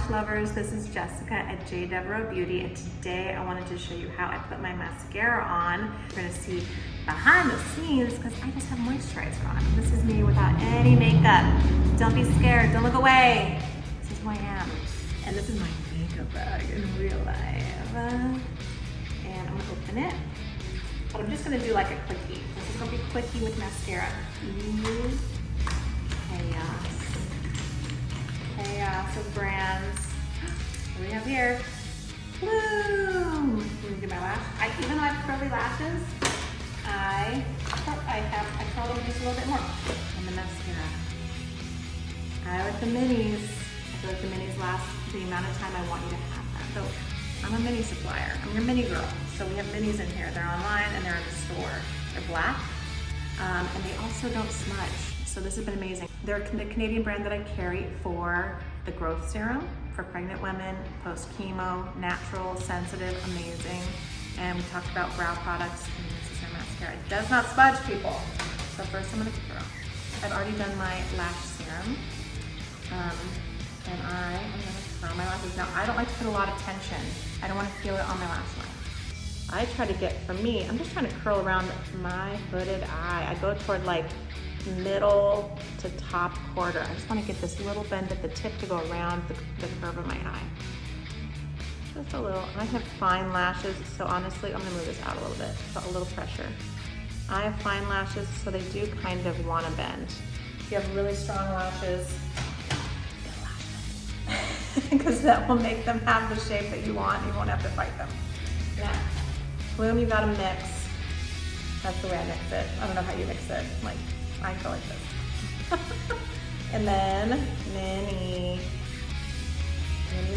lash lovers, this is Jessica at Devereux Beauty, and today I wanted to show you how I put my mascara on. You're gonna see behind the scenes because I just have moisturizer on. This is me without any makeup. Don't be scared, don't look away. This is who I am. And this is my makeup bag in real life. And I'm gonna open it, but I'm just gonna do like a quickie. This is gonna be quickie with mascara. Ooh, chaos. Chaos of brands. What do we have here? Plume. Let me get my lash. Even though I have curly lashes, I curl them just a little bit more. And the mascara. I like the minis. I feel like the minis last the amount of time I want you to have them. So I'm a mini supplier. I'm your mini girl. So we have minis in here. They're online and they're in the store. They're black, and they also don't smudge. So this has been amazing. They're the Canadian brand that I carry for the growth serum for pregnant women, post-chemo, natural, sensitive, amazing. And we talked about brow products, and this is our mascara. It does not smudge, people. So first I'm gonna curl. I've already done my lash serum, and I am gonna curl my lashes. Now I don't like to put a lot of tension. I don't wanna feel it on my lash line. I try to get, for me, I'm just trying to curl around my hooded eye. I go toward like middle to top quarter. I just want to get this little bend at the tip to go around the curve of my eye. Just a little. I have fine lashes, so honestly, I'm gonna move this out a little bit. So a little pressure. I have fine lashes, so they do kind of want to bend. If you have really strong lashes, get a lash bend. Because that will make them have the shape that you want. You won't have to fight them. Now, Plume, you gotta mix. That's the way I mix it. I don't know how you mix it. Like, I go like this. And then mini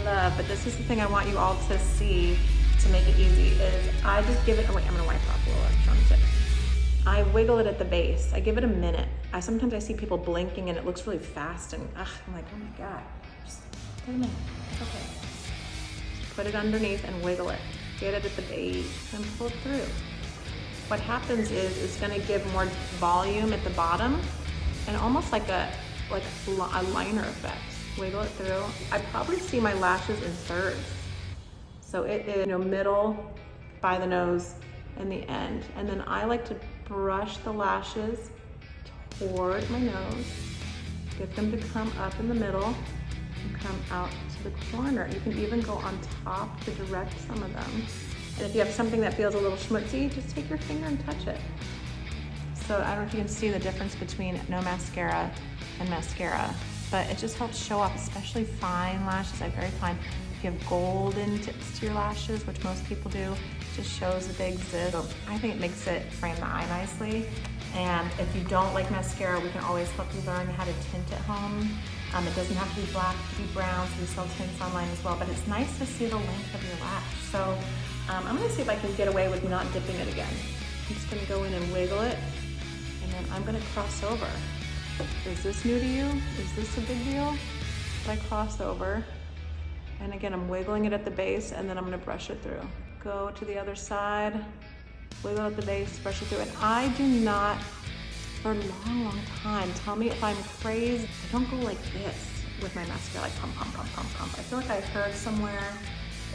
love. But this is the thing I want you all to see to make it easy is I just give it, oh wait, I'm gonna wipe off a little extra on the tip. I wiggle it at the base. I give it a minute. Sometimes I see people blinking and it looks really fast and I'm like, oh my God, just take a minute, it's okay. Just put it underneath and wiggle it. Get it at the base and pull it through. What happens is it's gonna give more volume at the bottom and almost like a liner effect. Wiggle it through. I probably see my lashes in thirds. So it is, middle by the nose and the end. And then I like to brush the lashes toward my nose, get them to come up in the middle and come out to the corner. You can even go on top to direct some of them. And if you have something that feels a little schmutzy, just take your finger and touch it. So I don't know if you can see the difference between no mascara and mascara, but it just helps show off, especially fine lashes. I have very fine. If you have golden tips to your lashes, which most people do, it just shows that they exist. So I think it makes it frame the eye nicely. And if you don't like mascara, we can always help you learn how to tint at home. It doesn't have to be black, it can be brown, so we sell tints online as well, but it's nice to see the length of your lash. So I'm gonna see if I can get away with not dipping it again. I'm just gonna go in and wiggle it, and then I'm gonna cross over. Is this new to you? Is this a big deal? But I cross over, and again, I'm wiggling it at the base, and then I'm gonna brush it through. Go to the other side, wiggle at the base, brush it through, and I do not, for a long time, tell me if I'm crazy, I don't go like this with my mascara, like pump, pump, pump, pump, pump. I feel like I heard somewhere,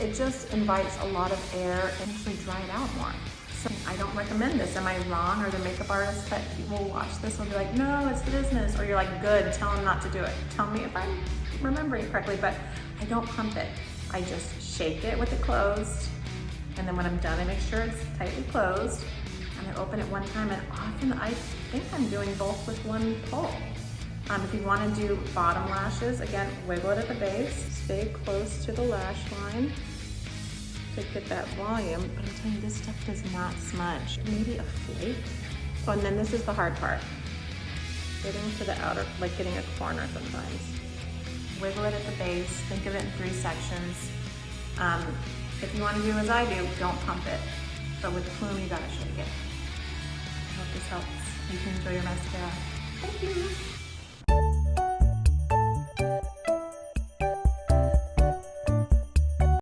it just invites a lot of air and actually dry it out more. So I don't recommend this. Am I wrong? Or the makeup artists that will watch this will be like, no, it's the business. Or you're like, good, tell them not to do it. Tell me if I'm remembering correctly, but I don't pump it. I just shake it with it closed. And then when I'm done, I make sure it's tightly closed. And I open it one time, and often I think I'm doing both with one pull. If you want to do bottom lashes, again, wiggle it at the base, stay close to the lash line to get that volume, but I'm telling you, this stuff does not smudge. Maybe a flake. Oh, and then this is the hard part. Getting to the outer, like getting a corner sometimes. Wiggle it at the base, think of it in 3 sections. If you want to do as I do, don't pump it. But with Plume, you gotta shake it. I hope this helps. You can enjoy your mascara. Thank you.